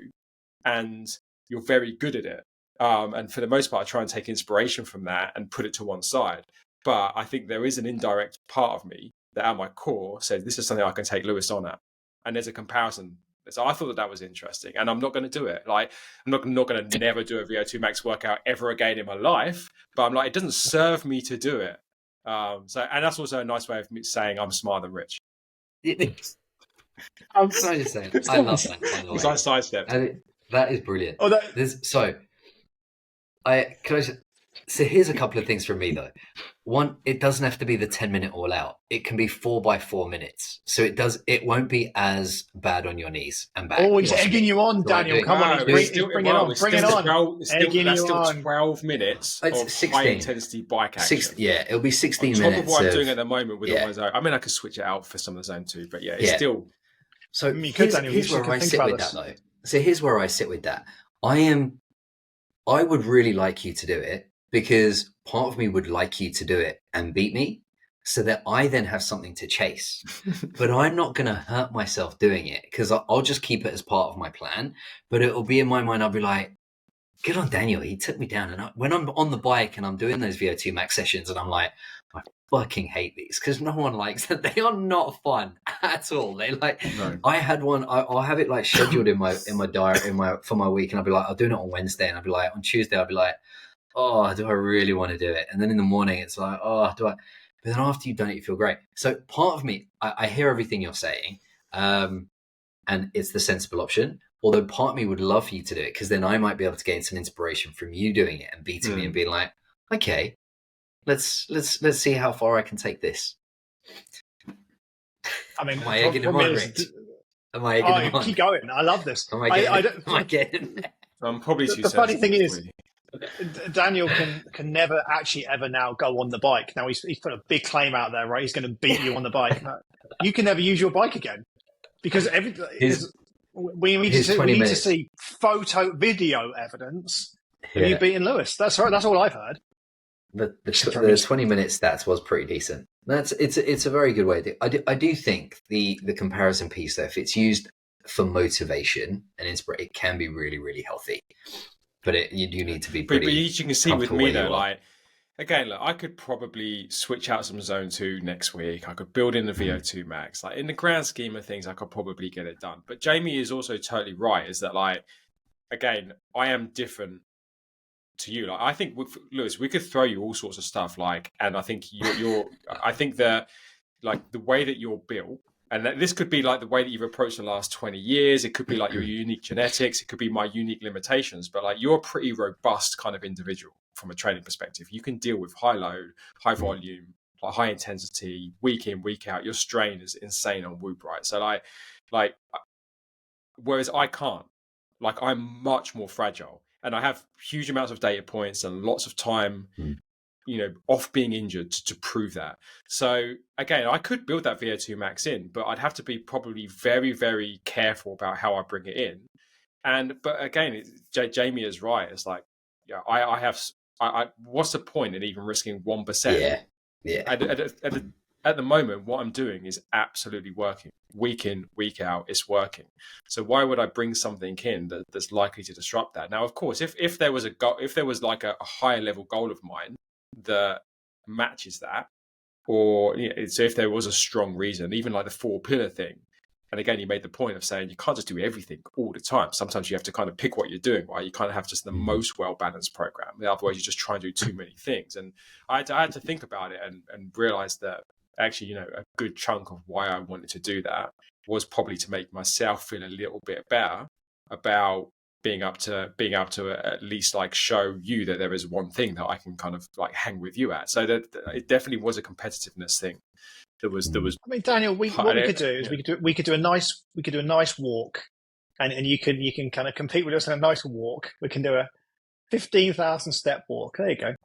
and you're very good at it. And for the most part, I try and take inspiration from that and put it to one side. But I think there is an indirect part of me that at my core says, this is something I can take Lewis on at. And there's a comparison. So I thought that was interesting, and I'm not going to do it. Like, I'm not going to never do a VO2 max workout ever again in my life, but I'm like, it doesn't serve me to do it. And that's also a nice way of me saying I'm smarter than Rich. I'm sorry to say, I love that. By the way. I sidestepped. That is brilliant. Oh, So here's a couple of things from me though. it doesn't have to be the 10-minute all out. It can be 4 by 4 minutes. So it won't be as bad on your knees and back. Oh, he's egging you on, Daniel. Come on, bring it on. Bring it on. That's still 12 minutes of 16. high intensity bike action. It'll be 16 on minutes. Top of what I'm doing at the moment with all my zone. I mean, I could switch it out for some of the zone 2, but it's still. So here's where I sit with that, though. So here's where I sit with that. I would really like you to do it, because part of me would like you to do it and beat me so that I then have something to chase. But I'm not going to hurt myself doing it, because I'll just keep it as part of my plan. But it'll be in my mind, I'll be like, good on Daniel. He took me down. And when I'm on the bike and I'm doing those VO2 max sessions and I'm like, I fucking hate these, because no one likes them. They are not fun at all. They no. I had one. I'll have it like scheduled in my diary for my week, and I'll be like, I'll do it on Wednesday, and I'll be like, on Tuesday I'll be like, oh, do I really want to do it? And then in the morning it's like, oh, do I? But then after you've done it, you feel great. So part of me, I hear everything you're saying, and it's the sensible option. Although part of me would love for you to do it, because then I might be able to gain some inspiration from you doing it and beating me and being like, okay, let's see how far I can take this. I mean, am I egging him on, Rich? Am I egging him on? Keep going. I love this. Am I getting I'm probably too The funny thing is, Daniel can never actually ever now go on the bike. Now he's put a big claim out there, right? He's going to beat you on the bike. You can never use your bike again, because we need to see video evidence of you beating Lewis. That's right. That's all I've heard. The 20-minute stats was pretty decent. It's a very good way. I do think the comparison piece, though, if it's used for motivation and inspiration, it can be really, really healthy. But you do need to be pretty. But you can see with me though, like, again, look, I could probably switch out some zone 2 next week. I could build in the VO2 max. Like, in the grand scheme of things, I could probably get it done. But Jamie is also totally right. Is that, like, again, I am different to you. Like, I think with Lewis, we could throw you all sorts of stuff. Like, and I think I think that, like, the way that you're built. And this could be like the way that you've approached the last 20 years. It could be like your unique genetics. It could be my unique limitations. But, like, you're a pretty robust kind of individual from a training perspective. You can deal with high load, high volume, like high intensity, week in, week out. Your strain is insane on Whoop, right? So like, whereas I can't. Like, I'm much more fragile, and I have huge amounts of data points and lots of time off being injured to prove that. So again, I could build that VO2 max in, but I'd have to be probably very, very careful about how I bring it in. But again, Jamie is right. It's like, I what's the point in even risking 1%? Yeah. At the moment, what I'm doing is absolutely working. Week in, week out, it's working. So why would I bring something in that's likely to disrupt that? Now, of course, if there was like a higher level goal of mine that matches that, or so if there was a strong reason, even like the 4-pillar thing. And again, you made the point of saying you can't just do everything all the time. Sometimes you have to kind of pick what you're doing, right? You kind of have just the most well-balanced program. Otherwise, you just try and do too many things. And I had to think about it and realize that actually, a good chunk of why I wanted to do that was probably to make myself feel a little bit better about being able to at least like show you that there is one thing that I can kind of like hang with you at. So that it definitely was a competitiveness thing. There was. I mean, Daniel, what we could do is we could do a nice walk, and you can kind of compete with us in a nice walk. We can do a 15,000 step walk. There you go.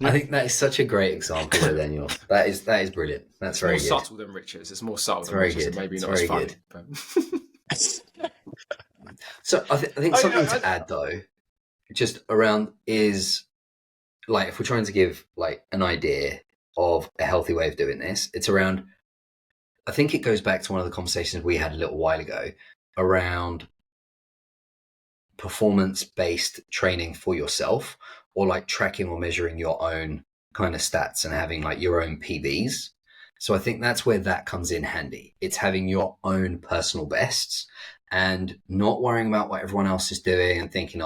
I think that is such a great example, Daniel. That is brilliant. That's very good. More subtle than Rich's. It's more subtle than Rich's. Rich's. Maybe not as funny. So I think something to add though, just around is like if we're trying to give like an idea of a healthy way of doing this, it's around. I think it goes back to one of the conversations we had a little while ago around performance-based training for yourself, or like tracking or measuring your own kind of stats and having like your own PBs. So I think that's where that comes in handy. It's having your own personal bests and not worrying about what everyone else is doing and thinking,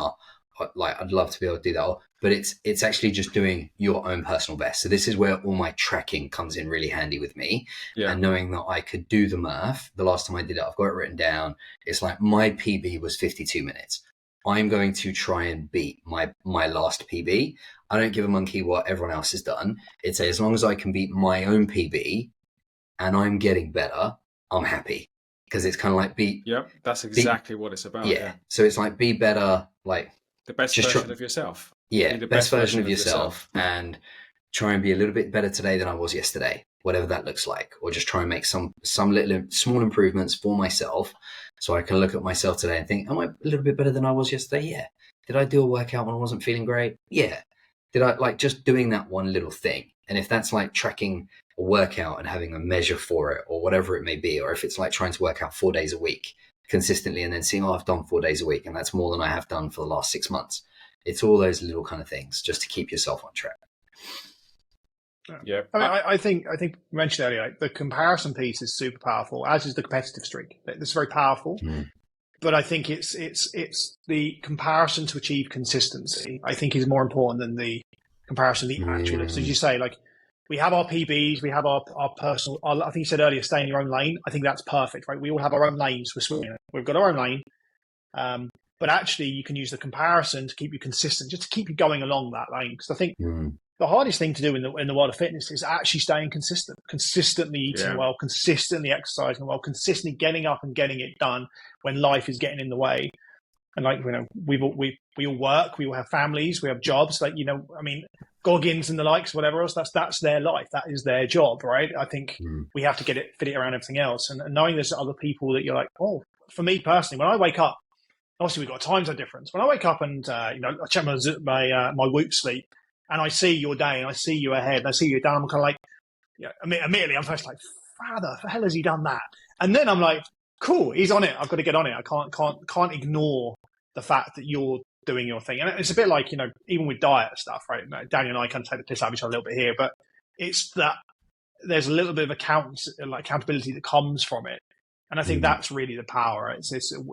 like I'd love to be able to do that. But it's actually just doing your own personal best. So this is where all my tracking comes in really handy with me. Yeah. And knowing that I could do the math. The last time I did it, I've got it written down. It's like my PB was 52 minutes. I'm going to try and beat my last PB. I don't give a monkey what everyone else has done. It's as long as I can beat my own PB and I'm getting better, I'm happy. Because it's kind of like Yep, that's exactly what it's about. Yeah. So it's like be better, like the best version of yourself. Yeah, be the best version of yourself, and try and be a little bit better today than I was yesterday, whatever that looks like, or just try and make some little small improvements for myself, so I can look at myself today and think, am I a little bit better than I was yesterday? Yeah. Did I do a workout when I wasn't feeling great? Yeah. Did I like just doing that one little thing? And if that's like tracking a workout and having a measure for it or whatever it may be, or if it's like trying to work out 4 days a week consistently and then seeing, oh, I've done 4 days a week and that's more than I have done for the last 6 months. It's all those little kind of things just to keep yourself on track. Yeah. I mean, I think you mentioned earlier, like, the comparison piece is super powerful, as is the competitive streak. It's very powerful. But I think it's the comparison to achieve consistency, I think, is more important than the comparison to the actual. So as you say, like, we have our PBs, we have our personal, I think you said earlier, stay in your own lane. I think that's perfect, right? We all have our own lanes for swimming. We've got our own lane. But actually, you can use the comparison to keep you consistent, just to keep you going along that lane. Because I think the hardest thing to do in the world of fitness is actually staying consistent, consistently eating well, consistently exercising well, consistently getting up and getting it done when life is getting in the way. And like, you know, we all work, we all have families, we have jobs. Like, you know, I mean, Goggins and the likes, whatever else, that's their life, that is their job, right? I think we have to fit it around everything else. And knowing there's other people that you're like, oh, for me personally, when I wake up, obviously we've got a time zone difference. When I wake up and you know, I check my Whoop sleep, and I see your day, and I see you ahead, and I see you down, I'm kind of like, you know, immediately I'm first like, Father, for the hell has he done that? And then I'm like, cool, he's on it. I've got to get on it. I can't ignore the fact that you're doing your thing. And it's a bit like, you know, even with diet stuff, right? Daniel and I kind of take the piss out of each other a little bit here, but it's that there's a little bit of accountability that comes from it. And I think that's really the power.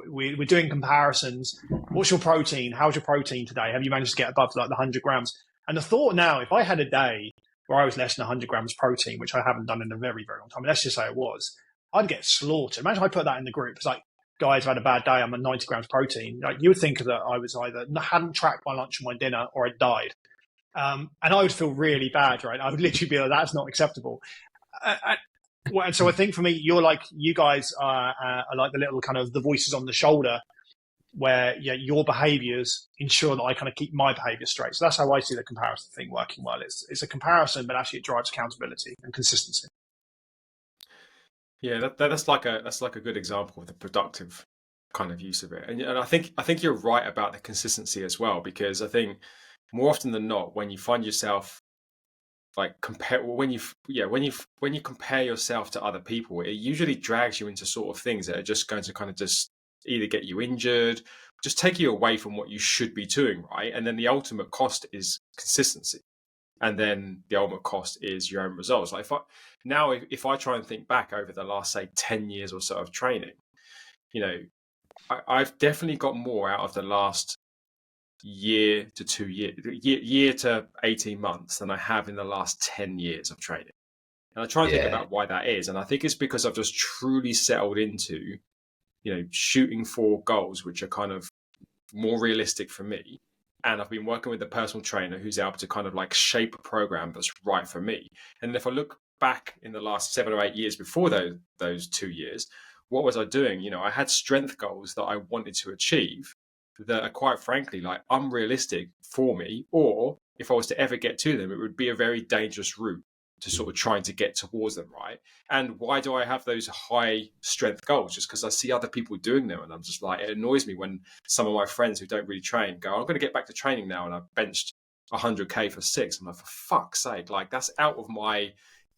We're doing comparisons. What's your protein? How's your protein today? Have you managed to get above like the 100 grams? And the thought now, if I had a day where I was less than 100 grams protein, which I haven't done in a very, very long time, let's just say it was, I'd get slaughtered. Imagine I put that in the group. It's like, guys, I've had a bad day. I'm at 90 grams protein. Like, you would think that I was either hadn't tracked my lunch and my dinner, or I'd died. And I would feel really bad, right? I would literally be like, that's not acceptable. And so I think for me, you guys are like the little kind of the voices on the shoulder, where your behaviors ensure that I kind of keep my behavior straight. So that's how I see the comparison thing working well. It's a comparison, but actually it drives accountability and consistency. Yeah, that's like a good example of the productive kind of use of it. And I think you're right about the consistency as well, because I think more often than not, when you find yourself like when you compare yourself to other people, it usually drags you into sort of things that are just going to kind of just either get you injured, just take you away from what you should be doing, right? And then the ultimate cost is consistency, and then the ultimate cost is your own results. Like if I try and think back over the last, say, 10 years or so of training, you know, I've definitely got more out of the last year to 18 months than I have in the last 10 years of training. And I try and think about why that is. And I think it's because I've just truly settled into, you know, shooting for goals which are kind of more realistic for me. And I've been working with a personal trainer who's able to kind of like shape a program that's right for me. And if I look back in the last 7 or 8 years before those 2 years, what was I doing? You know, I had strength goals that I wanted to achieve that are, quite frankly, like unrealistic for me. Or if I was to ever get to them, it would be a very dangerous route to sort of trying to get towards them, right? And why do I have those high strength goals? Just because I see other people doing them, and I'm just like, it annoys me when some of my friends who don't really train go, I'm going to get back to training now, and I've benched 100k for 6. I'm like, for fuck's sake, like that's out of my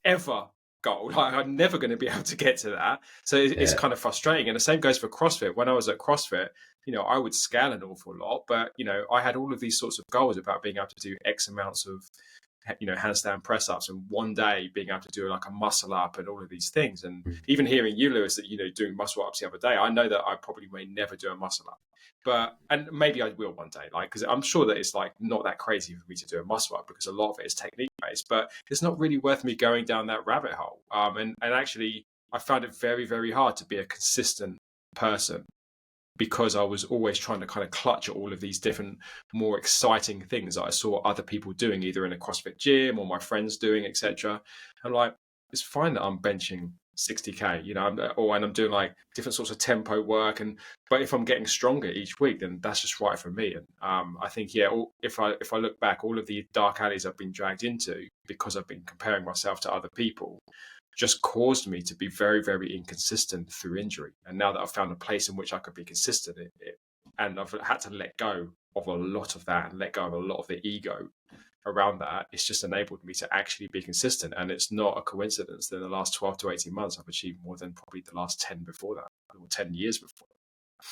ever goal. Like, I'm never going to be able to get to that. So it's kind of frustrating. And the same goes for CrossFit. When I was at CrossFit, you know, I would scale an awful lot, but, you know, I had all of these sorts of goals about being able to do X amounts of, you know, handstand press ups, and one day being able to do like a muscle up and all of these things. And even hearing you, Lewis, that, you know, doing muscle ups the other day, I know that I probably may never do a muscle up, and maybe I will one day, like, because I'm sure that it's like not that crazy for me to do a muscle up, because a lot of it is technique based, but it's not really worth me going down that rabbit hole. And actually I found it very, very hard to be a consistent person because I was always trying to kind of clutch at all of these different, more exciting things that I saw other people doing, either in a CrossFit gym or my friends doing, etc. I'm like, it's fine that I'm benching 60k, you know, and I'm doing like different sorts of tempo work, but if I'm getting stronger each week, then that's just right for me. And I think, if I look back, all of the dark alleys I've been dragged into because I've been comparing myself to other people just caused me to be very, very inconsistent through injury. And now that I've found a place in which I could be consistent, and I've had to let go of a lot of that and let go of a lot of the ego around that, it's just enabled me to actually be consistent. And it's not a coincidence that in the last 12 to 18 months, I've achieved more than probably the last 10 before that, or 10 years before that.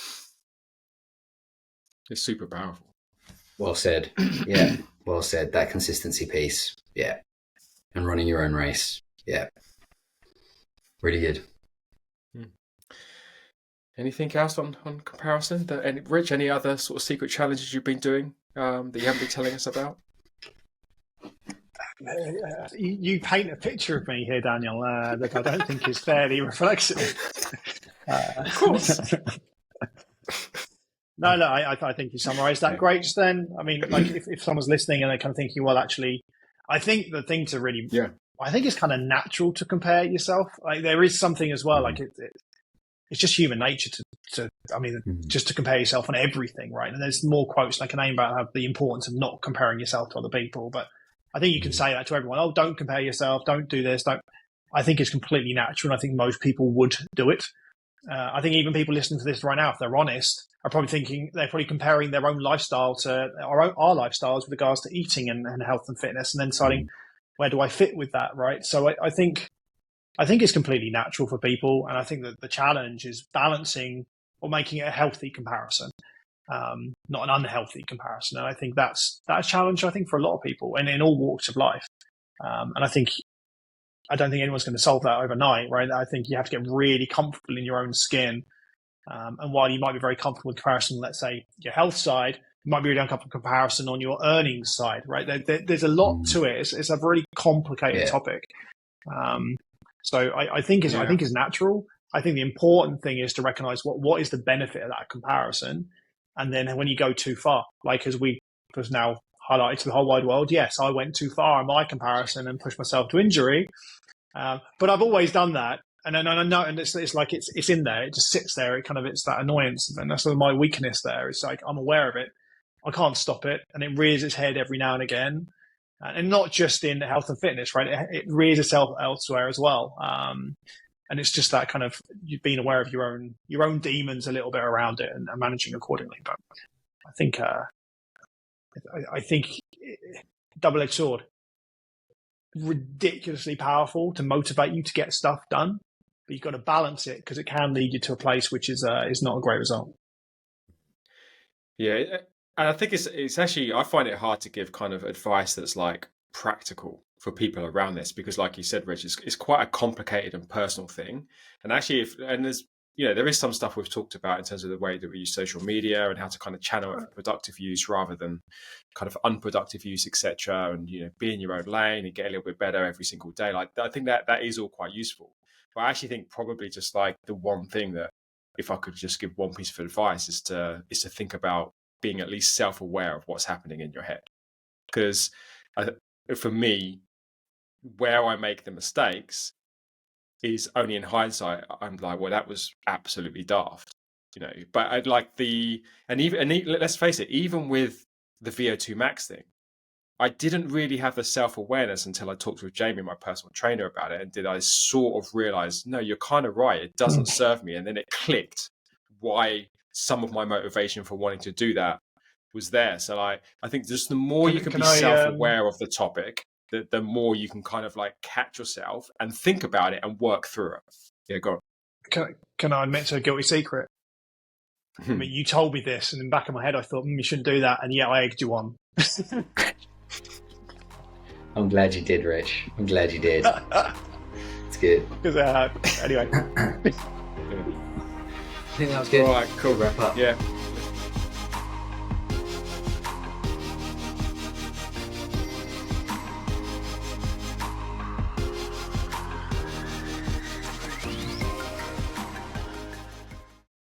It's super powerful. Well said. Yeah, well said. That consistency piece. Yeah. And running your own race. Yeah. Really good. Anything else on comparison? Rich, any other sort of secret challenges you've been doing that you haven't been telling us about? You paint a picture of me here, Daniel, that I don't think is fairly reflexive. Of course. No, I think you summarised that great just then. I mean, like if someone's listening and they're kind of thinking, well, actually, I think the thing to really, I think it's kind of natural to compare yourself. Like there is something as well, like it's just human nature just to compare yourself on everything, right? And there's more quotes I can name about the importance of not comparing yourself to other people, but I think you can say that to everyone. Oh, don't compare yourself. Don't do this. Don't. I think it's completely natural, and I think most people would do it. I think even people listening to this right now, if they're honest, are probably thinking they're probably comparing their own lifestyle to our lifestyles with regards to eating and health and fitness, and then deciding where do I fit with that, right? So I think it's completely natural for people, and I think that the challenge is balancing or making it a healthy comparison. Not an unhealthy comparison. And I think that's a challenge, I think, for a lot of people and in all walks of life. And I don't think anyone's going to solve that overnight, right? I think you have to get really comfortable in your own skin. And while you might be very comfortable with comparison, let's say your health side, you might be really uncomfortable with comparison on your earnings side, right? There's a lot to it. It's a really complicated topic. So I think it's natural. I think the important thing is to recognize what is the benefit of that comparison. And then when you go too far, like as we was now highlighted to the whole wide world, yes, I went too far in my comparison and pushed myself to injury. But I've always done that. And I know, and it's like it's in there. It just sits there. It's that annoyance, and that's sort of my weakness there. It's like I'm aware of it. I can't stop it, and it rears its head every now and again. And not just in health and fitness, right? It rears itself elsewhere as well. And it's just that kind of you've been aware of your own demons a little bit around it and managing accordingly. But I think double-edged sword, ridiculously powerful to motivate you to get stuff done, but you've got to balance it because it can lead you to a place which is not a great result. Yeah, and I think it's actually, I find it hard to give kind of advice that's like practical for people around this, because like you said, Rich, it's quite a complicated and personal thing. And actually, there is some stuff we've talked about in terms of the way that we use social media and how to kind of channel it for productive use rather than kind of unproductive use, etc. And, be in your own lane and get a little bit better every single day. Like, I think that is all quite useful. But I actually think probably just like the one thing that, if I could just give one piece of advice, is to think about being at least self-aware of what's happening in your head. Because for me, where I make the mistakes is only in hindsight. I'm like, well, that was absolutely daft, But I'd like let's face it, even with the VO2 max thing, I didn't really have the self-awareness until I talked with Jamie, my personal trainer, about it. And did I sort of realize, no, you're kind of right. It doesn't serve me. And then it clicked why some of my motivation for wanting to do that was there. So I think just the more you can be self-aware of the topic, the more you can kind of like catch yourself and think about it and work through it. Yeah, go on. Can I admit to a guilty secret? I mean, you told me this, and in the back of my head, I thought, you shouldn't do that, and yet I egged you on. I'm glad you did, Rich. I'm glad you did. It's good. Anyway. I think that was good. All right, cool. Wrap up. Yeah.